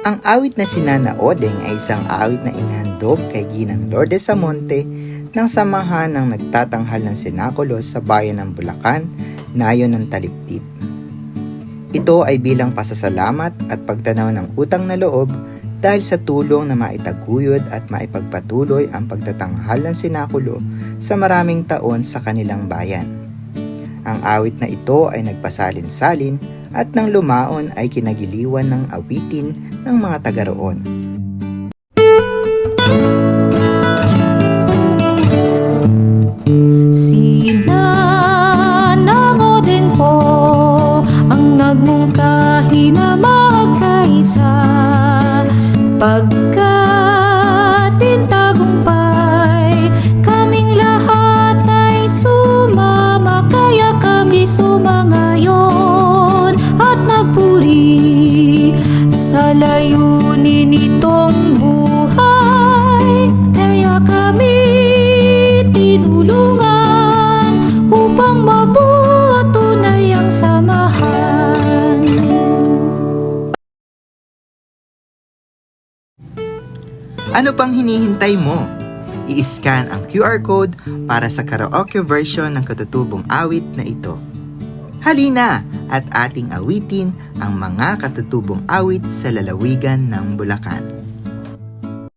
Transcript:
Ang awit na Sinana Odeng ay isang awit na inhandog kay Ginang Lourdes Samonte ng samahan ng nagtatanghal ng sinakulo sa bayan ng Bulacan, nayon ng Taliptip. Ito ay bilang pasasalamat at pagtanaw ng utang na loob dahil sa tulong na maitaguyod at maipagpatuloy ang pagtatanghal ng sinakulo sa maraming taon sa kanilang bayan. Ang awit na ito ay nagpasalin-salin at nang lumaon ay kinagiliwan ng awitin ng mga taga roon. Sinanang Odeng po ang nagmungkahi na magkaisa, pagkat tagumpay kaming lahat ay sumama, kaya kami sumangayon at nagpuri sa layunin nitong buhay. Kaya kami tinulungan upang mabuo tunay ang samahan. Ano pang hinihintay mo? I-scan ang QR code para sa karaoke version ng katutubong awit na ito. Halina at ating awitin ang mga katutubong awit sa lalawigan ng Bulacan.